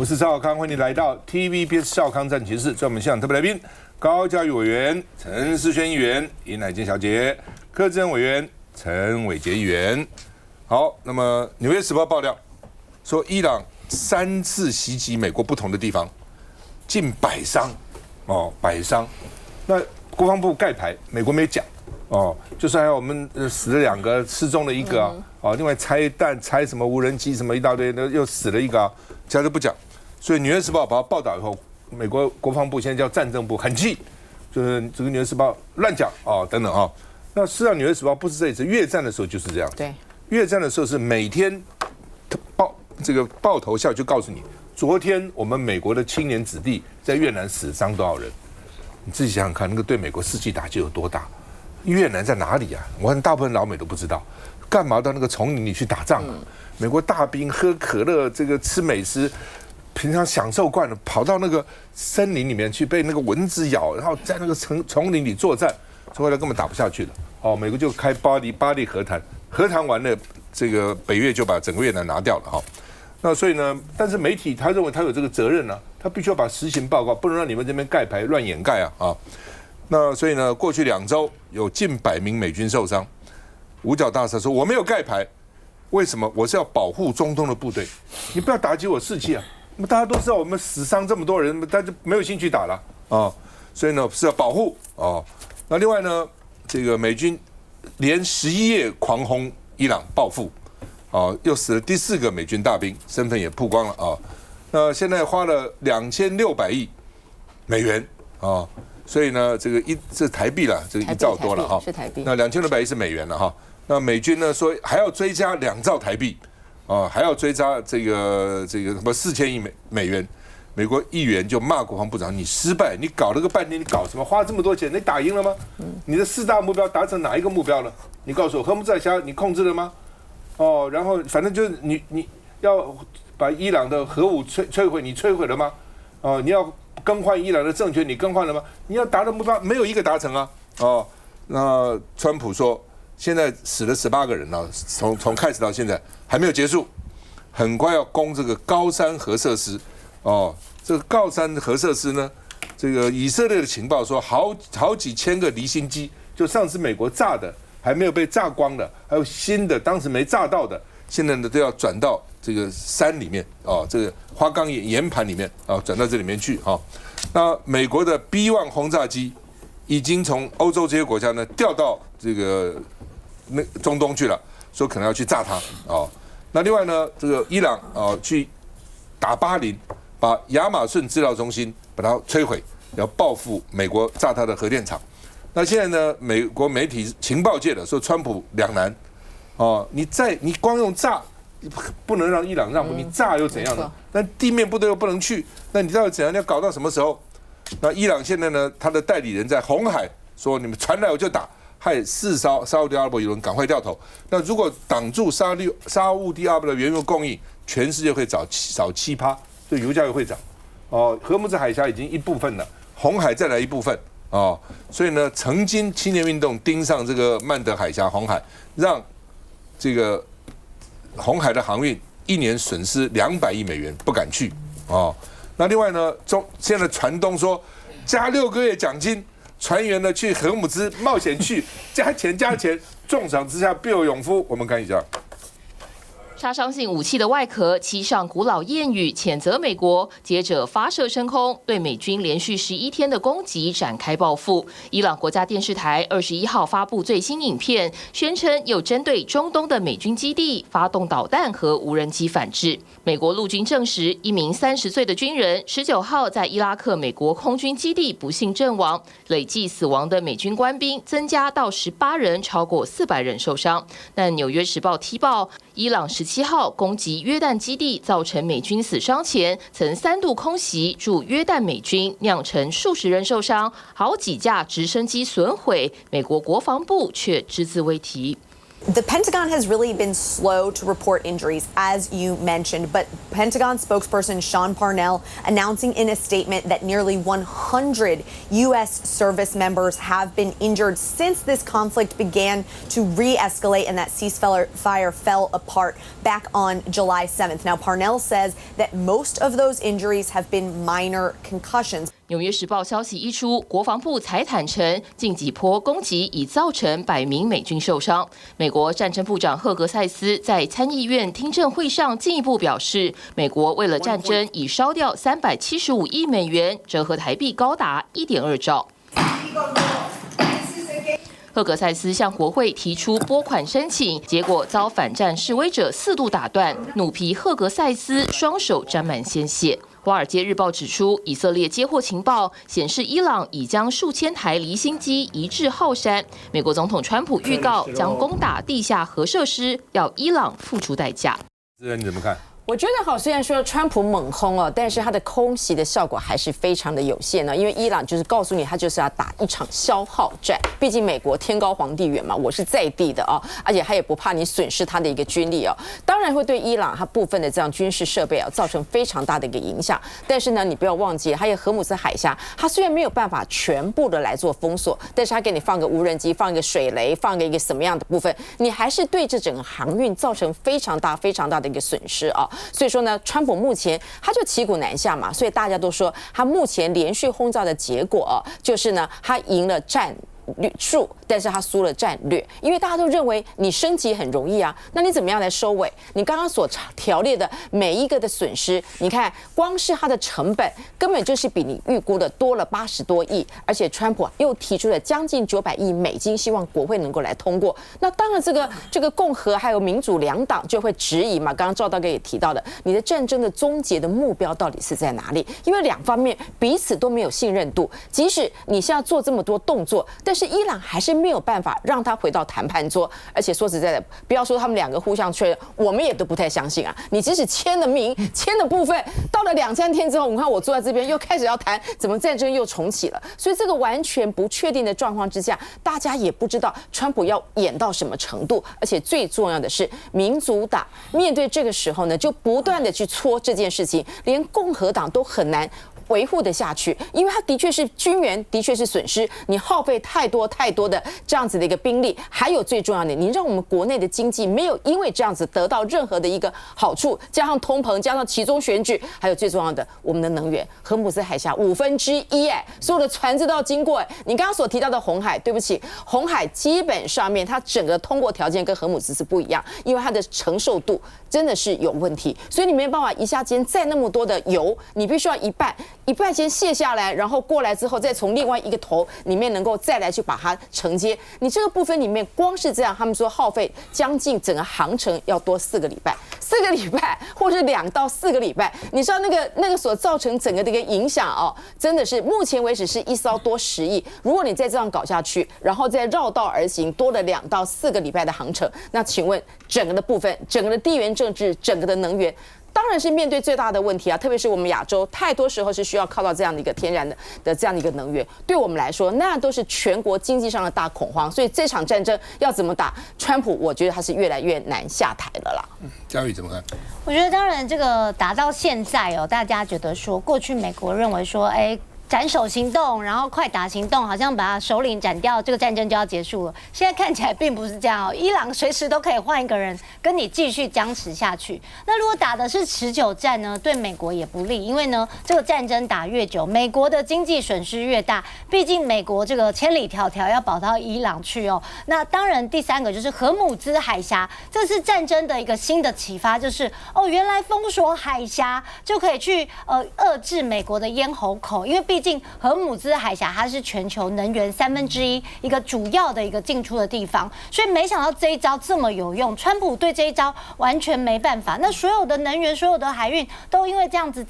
是赵少康，欢迎来到 TVBS 少康战情室。在我们现场特别来宾，高嘉瑜委员、陈思轩议员、尹乃菁小姐、柯志恩委员、陈伟杰议员。好，那么《纽约时报》爆料说，伊朗3次袭击美国不同的地方，近100伤，100伤。那国防部盖牌，美国没讲。就是还有我们死了2个，失踪了1个另外拆弹、拆什么无人机什么一大堆，又死了1个其他都不讲。所以《纽约时报》把它报道以后，美国国防部现在叫战争部，很气，就是这个《纽约时报》乱讲等等那事实上，《纽约时报》不是这一次，越战的时候就是这样。对，越战的时候是每天报头下就告诉你，昨天我们美国的青年子弟在越南死伤多少人，你自己想想看，那个对美国士气打击有多大。越南在哪里啊？我看大部分老美都不知道，干嘛到那个丛林里去打仗啊？美国大兵喝可乐，这个吃美食，平常享受惯了，跑到那个森林里面去被那个蚊子咬，然后在那个丛林里作战，后来根本打不下去了。美国就开巴黎和谈，和谈完了，这个北越就把整个越南拿掉了那所以呢，但是媒体他认为他有这个责任呢，他必须要把实情报告，不能让你们这边盖牌乱掩盖那所以呢，过去2周有近100名美军受伤。五角大厦说：“我没有盖牌，为什么？我是要保护中东的部队，你不要打击我士气啊！那么大家都知道，我们死伤这么多人，他就没有兴趣打了所以呢是要保护那另外呢，这个美军连11夜狂轰伊朗报复又死了第4个美军大兵，身份也曝光了那现在花了2600亿美元所以呢，这台币了，这个1兆多了是台币。那2600亿是美元了那美军呢说还要追加2兆台币还要追加这个什么4000亿美元。美国议员就骂国防部长：“你失败，你搞了个半天，你搞什么？花这么多钱，你打赢了吗？你的4大目标达成哪一个目标了？你告诉我，荷木兹海峡你控制了吗？然后反正就是你要把伊朗的核武摧毁，你摧毁了吗？你要更换伊朗的政权，你更换了吗？你要达到目标，没有一个达成那川普说，现在死了18个人了，从开始到现在还没有结束，很快要攻这个高山核设施这个高山核设施呢，这个以色列的情报说好几千个离心机，就上次美国炸的还没有被炸光的，还有新的当时没炸到的，现在呢都要转到这个山里面这个花岗岩盘里面转到这里面去那美国的 B-1 轰炸机已经从欧洲这些国家呢调到这个中东去了，说可能要去炸它那另外呢，这个伊朗去打巴林，把亚马逊资料中心把它摧毁，要报复美国炸它的核电厂。那现在呢，美国媒体情报界的说川普两难你光用炸不能让伊朗让步，你炸又怎样呢？那地面部队又不能去，那你到底怎样？你要搞到什么时候？那伊朗现在呢，他的代理人在红海说，你们传来我就打，害4艘沙烏地阿拉伯油轮赶快掉头。那如果挡住沙烏地阿拉伯的原油供应，全世界会少7%，所以油价又会涨。荷木兹海峡已经一部分了，红海再来一部分所以呢，曾经青年运动盯上这个曼德海峡红海，让这个红海的航运1年损失200亿美元，不敢去那另外呢，现在船东说加6个月奖金，船员呢去荷姆兹冒险去，加钱，重赏之下必有勇夫。我们看一下。杀伤性武器的外壳漆上古老谚语，谴责美国，接着发射升空，对美军连续11天的攻击展开报复。伊朗国家电视台21号发布最新影片，宣称有针对中东的美军基地发动导弹和无人机反制。美国陆军证实，一名30岁的军人19号在伊拉克美国空军基地不幸阵亡，累计死亡的美军官兵增加到18人，超过400人受伤。但《纽约时报》踢爆，伊朗17号攻击约旦基地，造成美军死伤前，曾3度空袭驻约旦美军，酿成数十人受伤，好几架直升机损毁。美国国防部却只字未提。The Pentagon has really been slow to report injuries, as you mentioned, but Pentagon spokesperson Sean Parnell announcing in a statement that nearly 100 U.S. service members have been injured since this conflict began to re-escalate and that ceasefire fell apart back on July 7th. Now, Parnell says that most of those injuries have been minor concussions. 纽约时报消息一出，国防部才坦承，近几波攻击已造成100名美军受伤。美国战争部长赫格塞斯在参议院听证会上进一步表示，美国为了战争已烧掉375亿美元，折合台币高达1.2兆。赫格塞斯向国会提出拨款申请，结果遭反战示威者4度打断，怒批赫格塞斯双手沾满鲜血。《华尔街日报》指出，以色列接获情报，显示伊朗已将数千台离心机移至浩山。美国总统川普预告将攻打地下核设施，要伊朗付出代价。你怎么看？我觉得好，虽然说川普猛轰哦，但是他的空袭的效果还是非常的有限呢。因为伊朗就是告诉你，他就是要打一场消耗战。毕竟美国天高皇帝远嘛，我是在地的哦，而且他也不怕你损失他的一个军力哦。当然会对伊朗它部分的这样军事设备啊造成非常大的一个影响。但是呢，你不要忘记，还有荷姆斯海峡，它虽然没有办法全部的来做封锁，但是它给你放个无人机，放一个水雷，放一个什么样的部分，你还是对这整个航运造成非常大的一个损失啊。所以说呢，川普目前他就骑虎难下嘛，所以大家都说他目前连续轰炸的结果就是呢，他赢了战术，但是他输了战略，因为大家都认为你升级很容易啊，那你怎么样来收尾？你刚刚所条列的每一个的损失，你看光是它的成本根本就是比你预估的多了80多亿，而且川普又提出了将近900亿美金，希望国会能够来通过。那当然这个共和还有民主两党就会质疑嘛，刚刚赵大哥也提到的，你的战争的终结的目标到底是在哪里？因为两方面彼此都没有信任度，即使你现在做这么多动作，但是伊朗还是没有办法让他回到谈判桌，而且说实在的，不要说他们两个互相确认，我们也都不太相信啊。你即使签了名，签的部分到了2-3天之后，你看我坐在这边又开始要谈，怎么战争又重启了？所以这个完全不确定的状况之下，大家也不知道川普要演到什么程度，而且最重要的是，民主党面对这个时候呢，就不断的去搓这件事情，连共和党都很难维护的下去，因为它的确是军援，的确是损失，你耗费太多的这样子的一个兵力，还有最重要的，你让我们国内的经济没有因为这样子得到任何的一个好处，加上通膨，加上其中选举，还有最重要的我们的能源，荷姆斯海峡1/5所有的船只都要经过。你刚刚所提到的红海，对不起，红海基本上面它整个通过条件跟荷姆斯是不一样，因为它的承受度真的是有问题，所以你没办法一下间载那么多的油，你必须要一半先卸下来，然后过来之后再从另外一个头里面能够再来去把它承接。你这个部分里面光是这样，他们说耗费将近整个航程要多4个礼拜，4个礼拜或是2到4个礼拜，你知道那个所造成整个的一个影响哦，真的是目前为止是一艘多10亿。如果你再这样搞下去，然后再绕道而行，多了2到4个礼拜的航程，那请问整个的部分，整个的地缘政治，整个的能源，当然是面对最大的问题啊！特别是我们亚洲，太多时候是需要靠到这样的一个天然的这样的一个能源，对我们来说，那都是全国经济上的大恐慌。所以这场战争要怎么打，川普我觉得他是越来越难下台了啦。嘉宇怎么看？我觉得当然这个打到现在哦，大家觉得说，过去美国认为说，斩首行动，然后快打行动，好像把首领斩掉，这个战争就要结束了。现在看起来并不是这样哦，伊朗随时都可以换一个人跟你继续僵持下去。那如果打的是持久战呢，对美国也不利，因为呢，这个战争打越久，美国的经济损失越大。毕竟美国这个千里迢迢要跑到伊朗去哦。那当然，第3个就是荷姆兹海峡，这是战争的一个新的启发，就是原来封锁海峡就可以去遏制美国的咽喉口，因为毕竟荷姆兹海峡它是全球能源1/3一个主要的一个进出的地方，所以没想到这一招这么有用，川普对这一招完全没办法。那所有的能源、所有的海运都因为这样子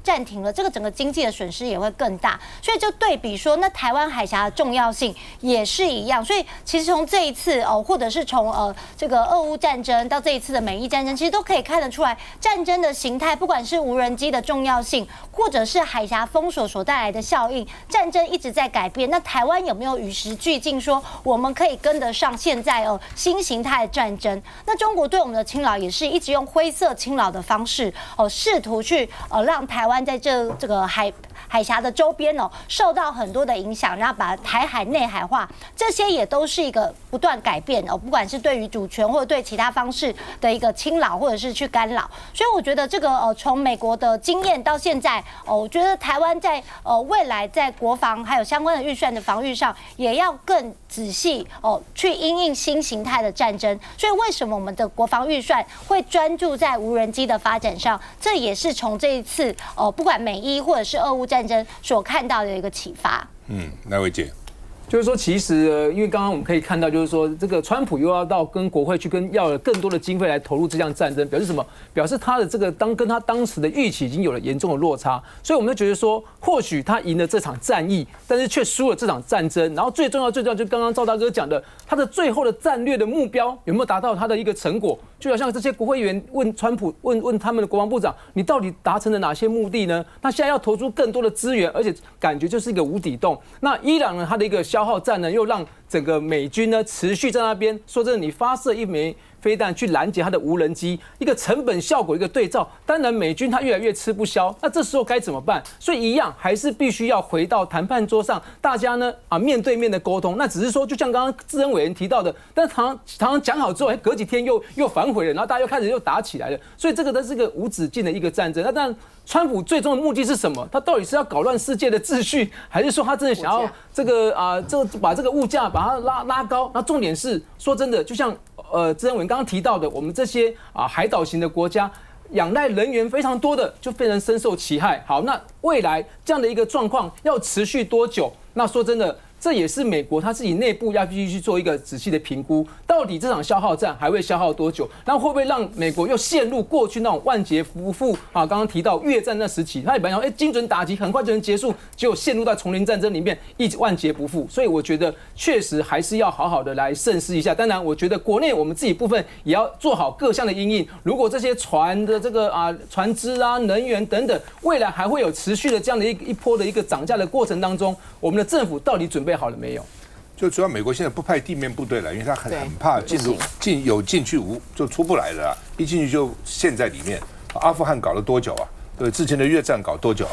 暂停了，这个整个经济的损失也会更大。所以就对比说，那台湾海峡的重要性也是一样。所以其实从这一次或者是从这个俄乌战争到这一次的美伊战争，其实都可以看得出来，战争的形态，不管是无人机的重要性，或者是海峡封锁所带来的效应，战争一直在改变。那台湾有没有与时俱进，说我们可以跟得上现在新形态的战争？那中国对我们的侵扰也是一直用灰色侵扰的方式试图去让台湾在这个海峡的周边受到很多的影响，然后把台海内海化，这些也都是一个不断改变不管是对于主权或者对其他方式的一个侵扰或者是去干扰。所以我觉得这个从美国的经验到现在我觉得台湾在未来在国防还有相关的预算的防御上，也要更仔细去因应新形态的战争。所以为什么我们的国防预算会专注在无人机的发展上？这也是从这一次不管美伊或者是俄乌战争所看到的一个启发。赖伟杰。就是说，其实因为刚刚我们可以看到，就是说，这个川普又要到跟国会去要了更多的经费来投入这项战争，表示什么？表示他的这个跟他当时的预期已经有了严重的落差，所以我们就觉得说，或许他赢了这场战役，但是却输了这场战争。然后最重要，就刚刚赵大哥讲的，他的最后的战略的目标有没有达到他的一个成果？就好像这些国会议员问川普，问他们的国防部长，你到底达成了哪些目的呢？那现在要投出更多的资源，而且感觉就是一个无底洞。那伊朗呢，它的一个消耗战呢，又让整个美军呢持续在那边。说真的，你发射一枚飞弹去拦截它的无人机，一个成本效果一个对照，当然美军它越来越吃不消。那这时候该怎么办？所以一样还是必须要回到谈判桌上，大家呢面对面的沟通。那只是说，就像刚刚智恩委员提到的，但常常讲好之后，隔几天又反悔了，然后大家又开始又打起来了。所以这个都是个无止境的一个战争。那当然，川普最终的目的是什么？他到底是要搞乱世界的秩序，还是说他真的想要这个把这个物价把它拉高？那重点是说真的，就像智恩委员刚刚提到的，我们这些海岛型的国家，仰赖人员非常多的，就非常深受其害。好，那未来这样的一个状况要持续多久？那说真的，这也是美国他自己内部要必须去做一个仔细的评估，到底这场消耗战还会消耗多久？然后会不会让美国又陷入过去那种万劫不复刚刚提到越战那时期，他本来想精准打击很快就能结束，结果陷入到丛林战争里面，一直万劫不复。所以我觉得确实还是要好好的来慎思一下。当然，我觉得国内我们自己部分也要做好各项的因应。如果这些船的这个船只能源等等，未来还会有持续的这样的一波的一个涨价的过程当中，我们的政府到底准备好了没有？就主要美国现在不派地面部队了，因为他很怕进去就出不来了，一进去就陷在里面。阿富汗搞了多久啊？对，之前的越战搞多久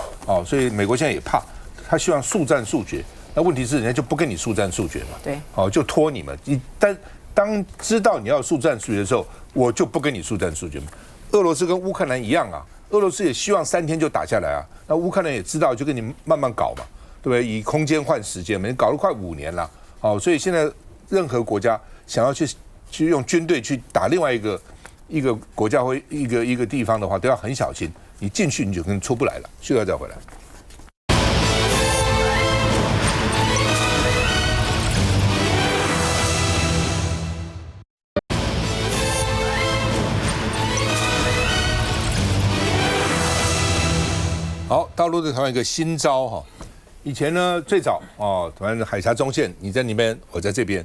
所以美国现在也怕，他希望速战速决。那问题是人家就不跟你速战速决嘛，对，就拖你们。当知道你要速战速决的时候，我就不跟你速战速决嘛。俄罗斯跟乌克兰一样啊，俄罗斯也希望3天就打下来啊，那乌克兰也知道就跟你慢慢搞嘛。对不对？以空间换时间嘛，你搞了快5年了，所以现在任何国家想要去用军队去打另外一个国家或一个地方的话，都要很小心。你进去你就可能出不来了。需要再回来。好，大陆对台湾一个新招以前呢，最早反正海峡中线，你在那边，我在这边。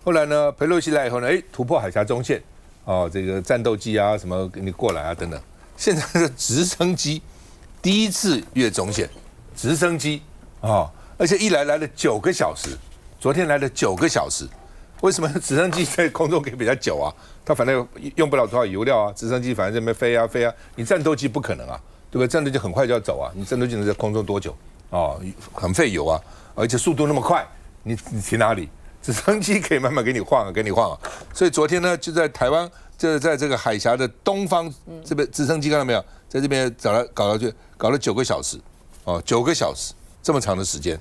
后来呢，裴洛西来以后呢，突破海峡中线，这个战斗机啊什么给你过来啊等等。现在的直升机第一次越中线，直升机而且一来了9个小时，昨天来了9个小时。为什么直升机在空中可以比较久啊？它反正用不了多少油料啊，直升机反正在那边飞啊，你战斗机不可能啊，对不对？战斗机很快就要走啊，你战斗机能在空中多久？很费油啊，而且速度那么快，你停哪里？直升机可以慢慢给你晃啊。所以昨天呢，就在台湾，在这个海峡的东方，这边直升机看到没有？在这边搞了9个小时，9个小时这么长的时间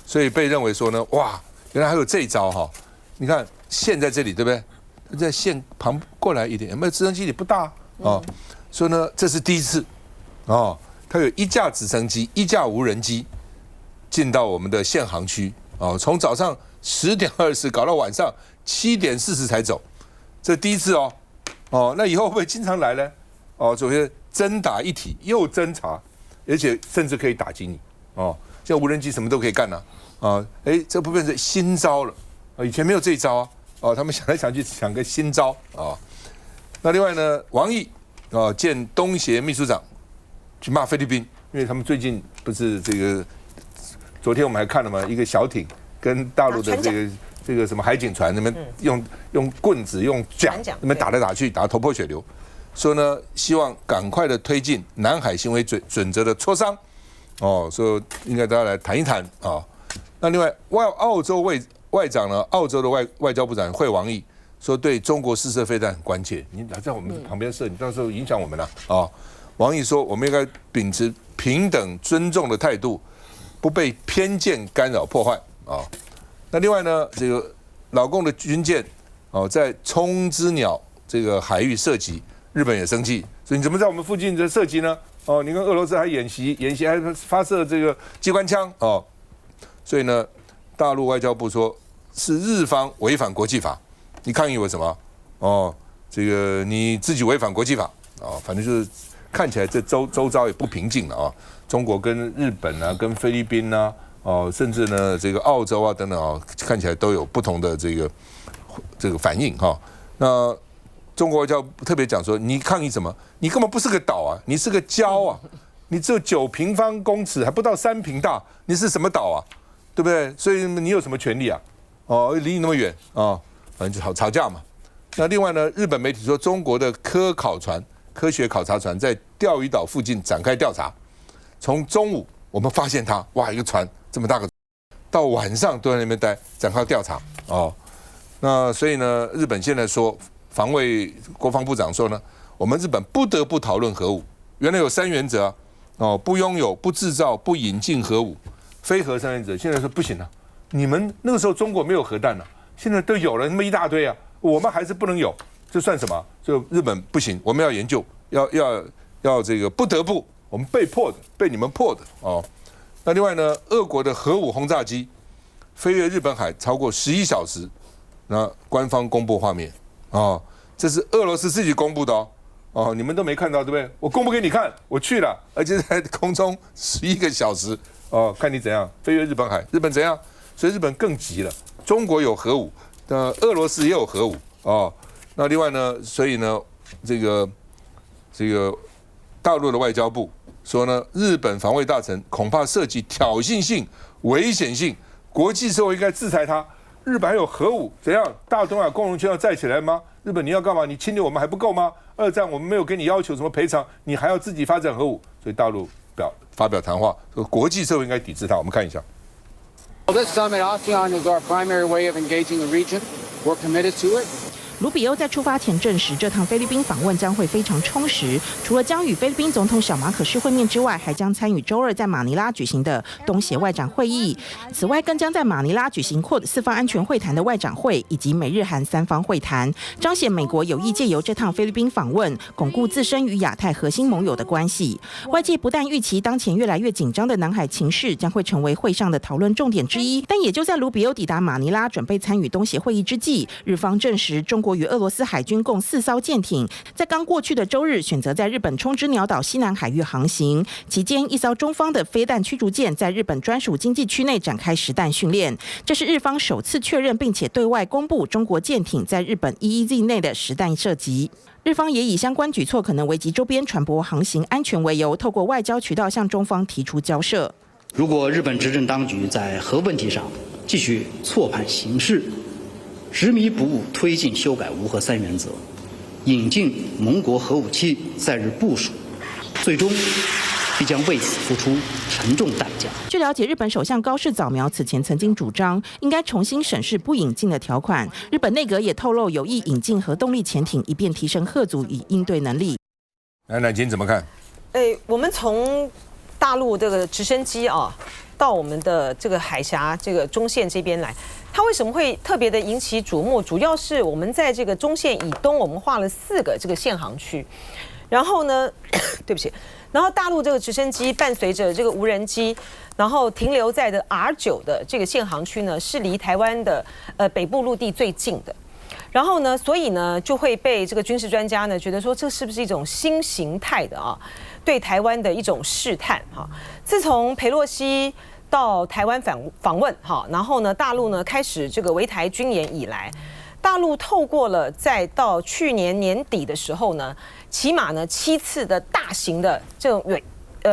所以被认为说呢，哇，原来还有这一招你看线在这里，对不对？在线旁过来一点，有没有直升机也不大所以呢，这是第一次它有1架直升机，1架无人机进到我们的限航区从早上10点20搞到晚上7点40才走，这第一次那以后会不会经常来呢？昨天侦打一体又侦查而且甚至可以打击你哦。现在无人机什么都可以干呢这不变成新招了以前没有这一招他们想来想去想个新招那另外呢，王毅见东协秘书长去骂菲律宾，因为他们最近不是这个，昨天我们还看了嘛，一个小艇跟大陆的这个什么海警船那边用棍子用桨那边打来打去，打得头破血流。说呢，希望赶快的推进南海行为准则的磋商说应该大家来谈一谈那另外澳洲外长呢，澳洲的外交部长惠王毅说对中国试射飞弹很关切，你在我们旁边射，你到时候影响我们了王毅说我们应该秉持平等尊重的态度，不被偏见干扰破坏那另外呢，这个老共的军舰在冲之鸟这个海域射击，日本也生气，所以你怎么在我们附近的射击呢？你跟俄罗斯还演习还发射这个机关枪所以呢，大陆外交部说是日方违反国际法。你抗议为什么？这个你自己违反国际法反正就是看起来这周遭也不平静了中国跟日本跟菲律宾甚至呢这个澳洲等等看起来都有不同的这个反应那中国外交特别讲说，你抗议什么？你根本不是个岛你是个礁你只有9平方公尺，还不到3平大，你是什么岛对不对？所以你有什么权利离你那么远反正就吵架嘛。那另外呢，日本媒体说中国的科学考察船在钓鱼岛附近展开调查，从中午我们发现它，哇，一个船这么大个，到晚上都在那边待，展开调查那所以呢，日本现在说，国防部长说呢，我们日本不得不讨论核武。原来有3原则不拥有、不制造、不引进核武，非核3原则。现在说不行了，你们那个时候中国没有核弹现在都有了那么一大堆我们还是不能有，这算什么？就日本不行，我们要研究，要这个不得不，我们被迫的，被你们迫的那另外呢，俄国的核武轰炸机飞越日本海超过11小时，那官方公布画面这是俄罗斯自己公布的你们都没看到对不对？我公布给你看，我去了，而且在空中11个小时看你怎样飞越日本海，日本怎样？所以日本更急了。中国有核武，俄罗斯也有核武那另外呢，所以呢，这个大陆的外交部说呢，日本防卫大臣恐怕涉及挑衅性、危险性，国际社会应该制裁他。日本还有核武，怎样？大东亚共荣圈要站起来吗？日本你要干嘛？你侵略我们还不够吗？2战我们没有给你要求什么赔偿，你还要自己发展核武，所以大陆发表谈话，说国际社会应该抵制他。我们看一下。This summit, ASEAN is our primary way of engaging the region. We're committed to it. 卢比欧在出发前证实，这趟菲律宾访问将会非常充实。除了将与菲律宾总统小马可仕会面之外，还将参与周2在马尼拉举行的东协外长会议。此外，更将在马尼拉举行Quad 4方安全会谈的外长会，以及美日韩3方会谈，彰显美国有意借由这趟菲律宾访问，巩固自身与亚太核心盟友的关系。外界不但预期当前越来越紧张的南海情势将会成为会上的讨论重点之一，但也就在卢比欧抵达马尼拉，准备参与东协会议之际，日方证实中国与俄罗斯海军共4艘舰艇，在刚过去的周日选择在日本冲之鸟岛西南海域航行，期间一艘中方的飞弹驱逐舰在日本专属经济区内展开实弹训练，这是日方首次确认并且对外公布中国舰艇在日本 EEZ 内的实弹射击。日方也以相关举措可能危及周边船舶航行安全为由，透过外交渠道向中方提出交涉。如果日本执政当局在核问题上继续错判形势，执迷不悟推进修改无核3原则，引进盟国核武器在日部署，最终必将为此付出沉重代价。据了解，日本首相高市早苗此前曾经主张应该重新审视不引进的条款，日本内阁也透露有意引进核动力潜艇，以便提升核族与应对能力。乃金怎么看？我们从大陆这个直升机到我们的这个海峡这个中线这边来，它为什么会特别的引起瞩目？主要是我们在这个中线以东，我们画了4个这个限航区，然后呢，对不起，然后大陆这个直升机伴随着这个无人机，然后停留在的 R9的这个限航区呢，是离台湾的北部陆地最近的。然后呢，所以呢就会被这个军事专家呢觉得说，这是不是一种新形态的对台湾的一种试探自从裴洛西到台湾访问然后呢，大陆呢开始这个围台军演以来，大陆透过了再到去年年底的时候呢，起码呢7次的大型的这种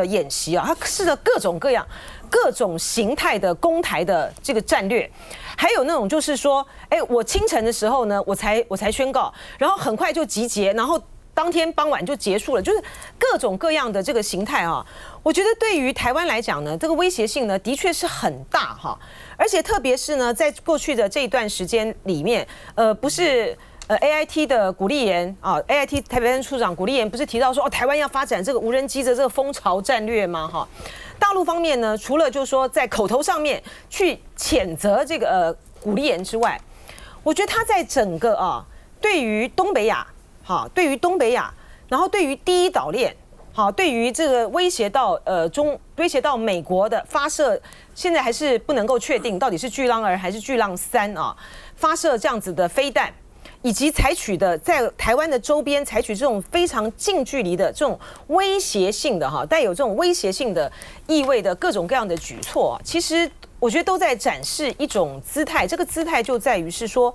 演习它试了各种各样、各种形态的攻台的这个战略，还有那种就是说，我清晨的时候呢，我才宣告，然后很快就集结，然后当天傍晚就结束了，就是各种各样的这个形态我觉得对于台湾来讲呢，这个威胁性呢的确是很大而且特别是呢，在过去的这一段时间里面，不是。AIT 的古立言AIT 台北办处长古立言不是提到说台湾要发展这个无人机的这个蜂巢战略吗？大陆方面呢，除了就是说在口头上面去谴责这个古立言之外，我觉得他在整个对于东北亚然后对于第一岛链对于这个威胁到美国的发射，现在还是不能够确定到底是巨浪2还是巨浪3发射这样子的飞弹。以及采取的在台湾的周边采取这种非常近距离的这种威胁性的带有这种威胁性的意味的各种各样的举措，其实我觉得都在展示一种姿态。这个姿态就在于是说，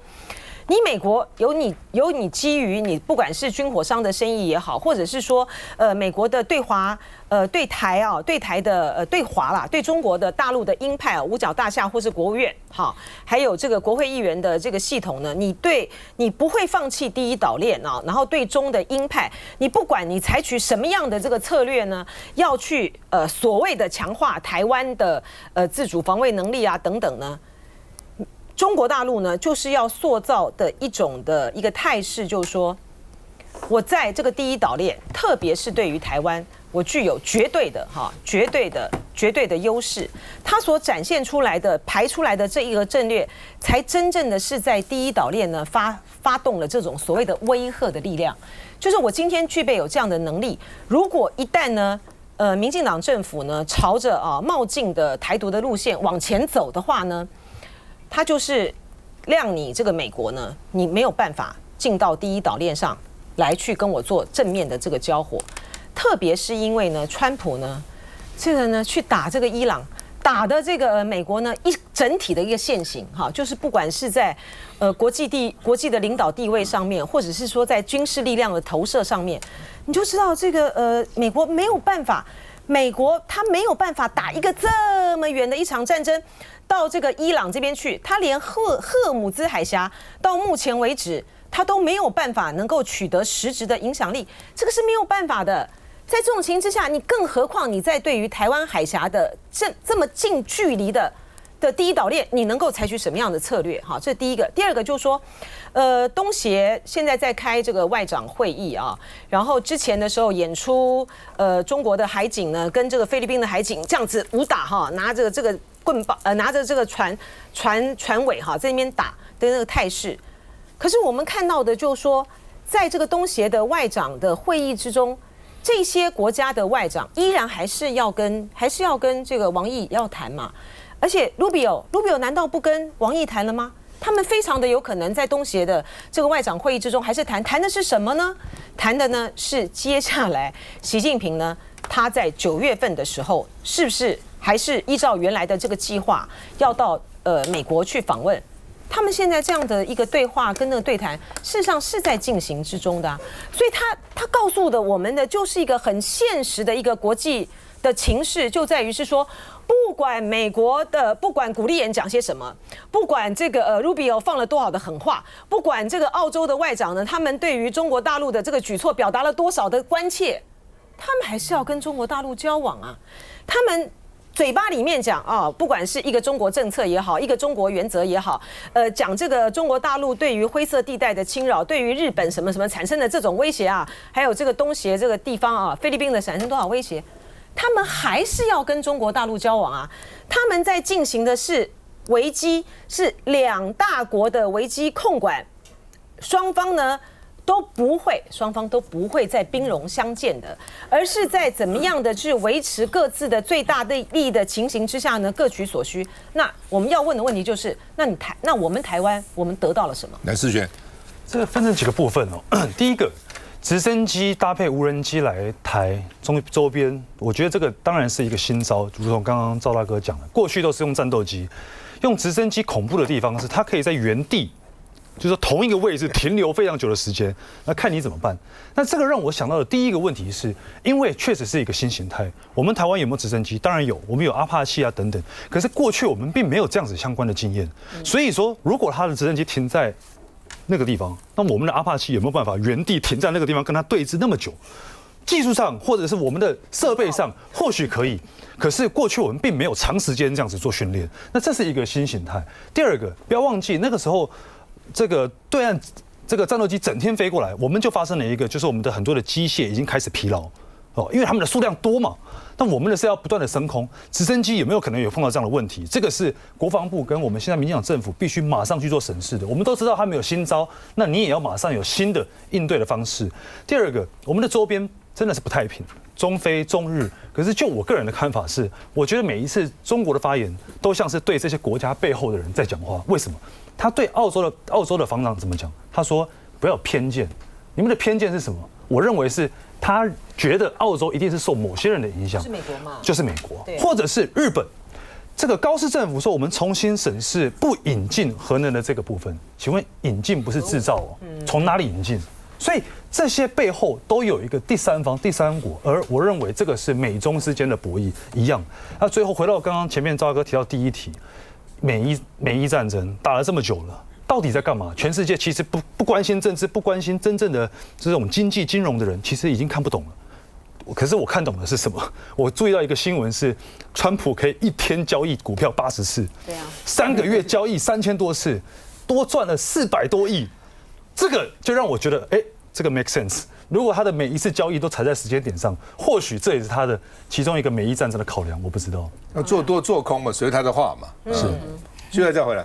你美国有你基于你不管是军火商的生意也好，或者是说美国的对华对台的对华啦，对中国的大陆的鹰派五角大厦或是国务院还有这个国会议员的这个系统呢，你不会放弃第一岛链然后对中的鹰派，你不管你采取什么样的这个策略呢，要去所谓的强化台湾的自主防卫能力等等呢。中国大陆呢，就是要塑造的一个态势，就是说，我在这个第一岛链，特别是对于台湾，我具有绝对的优势。它所展现出来的、排出来的这一个战略，才真正的是在第一岛链呢发动了这种所谓的威吓的力量。就是我今天具备有这样的能力，如果一旦呢，民进党政府呢朝着冒进的台独的路线往前走的话呢，它就是让你这个美国呢，你没有办法进到第一岛链上来去跟我做正面的这个交火，特别是因为呢，川普呢，这个呢去打这个伊朗，打的这个美国呢一整体的一个现形就是不管是在国际的领导地位上面，或者是说在军事力量的投射上面，你就知道这个美国没有办法，他没有办法打一个这么远的一场战争。到这个伊朗这边去，他连赫姆兹海峡到目前为止，他都没有办法能够取得实质的影响力，这个是没有办法的。在这种情形之下，你更何况你在对于台湾海峡的这么近距离的第一岛链，你能够采取什么样的策略？这是第一个。第二个就是说，东协现在在开这个外长会议然后之前的时候演出中国的海警呢跟这个菲律宾的海警这样子武打拿着这个棍棒拿着这个船尾在那边打的那个态势。可是我们看到的就是说，在这个东协的外长的会议之中，这些国家的外长依然还是要跟这个王毅要谈嘛。而且 Rubio 难道不跟王毅谈了吗？他们非常的有可能在东协的这个外长会议之中还是谈的是什么呢？谈的呢是接下来习近平呢他在9月份的时候是不是还是依照原来的这个计划要到美国去访问？他们现在这样的一个对话跟那个对谈，事实上是在进行之中的所以他告诉的我们的就是一个很现实的一个国际的情势，就在于是说，不管美国的，不管古立言讲些什么，不管这个Rubio 放了多少的狠话，不管这个澳洲的外长呢，他们对于中国大陆的这个举措表达了多少的关切，他们还是要跟中国大陆交往他们嘴巴里面讲不管是一个中国政策也好，一个中国原则也好，讲这个中国大陆对于灰色地带的侵扰，对于日本什么什么产生的这种威胁还有这个东协这个地方菲律宾的产生多少威胁，他们还是要跟中国大陆交往他们在进行的是危机，是两大国的危机控管，双方都不会在兵戎相见的，而是在怎么样的去维持各自的最大的利益的情形之下呢，各取所需。那我们要问的问题就是，那我们台湾我们得到了什么？蓝士轩，这个分成几个部分哦。第一个，直升机搭配无人机来台周边，我觉得这个当然是一个新招，如同刚刚赵大哥讲的，过去都是用战斗机，用直升机恐怖的地方是它可以在原地。就是说同一个位置停留非常久的时间，那看你怎么办。那这个让我想到的第一个问题是，因为确实是一个新形态。我们台湾有没有直升机？当然有，我们有阿帕奇啊等等。可是过去我们并没有这样子相关的经验。所以说，如果他的直升机停在那个地方，那我们的阿帕奇有没有办法原地停在那个地方跟他对峙那么久？技术上或者是我们的设备上或许可以，可是过去我们并没有长时间这样子做训练。那这是一个新形态。第二个，不要忘记那个时候。这个对岸这个战斗机整天飞过来，我们就发生了一个，就是我们的很多的机械已经开始疲劳哦，因为他们的数量多嘛。但我们的是要不断的升空，直升机有没有可能有碰到这样的问题？这个是国防部跟我们现在民进党政府必须马上去做审视的。我们都知道他们有新招，那你也要马上有新的应对的方式。第二个，我们的周边真的是不太平，中非、中日。可是就我个人的看法是，我觉得每一次中国的发言都像是对这些国家背后的人在讲话。为什么？他对澳洲的防长怎么讲？他说不要有偏见，你们的偏见是什么？我认为是他觉得澳洲一定是受某些人的影响，是美国嘛？就是美国，或者是日本。这个高市政府说我们重新审视不引进核能的这个部分，请问引进不是制造哦？从哪里引进？所以这些背后都有一个第三方、第三国，而我认为这个是美中之间的博弈一样。那最后回到刚刚前面赵大哥提到第一题。美伊战争打了这么久了，到底在干嘛？全世界其实不关心政治，不关心真正的这种经济金融的人，其实已经看不懂了。可是我看懂的是什么？我注意到一个新闻是，川普可以一天交易股票80次，对啊，3个月交易3000多次，多赚了400多亿。这个就让我觉得，这个 make sense。如果他的每一次交易都踩在时间点上，或许这也是他的其中一个美伊战争的考量，我不知道。要做多做空嘛，随他的话嘛。是，现在再回来。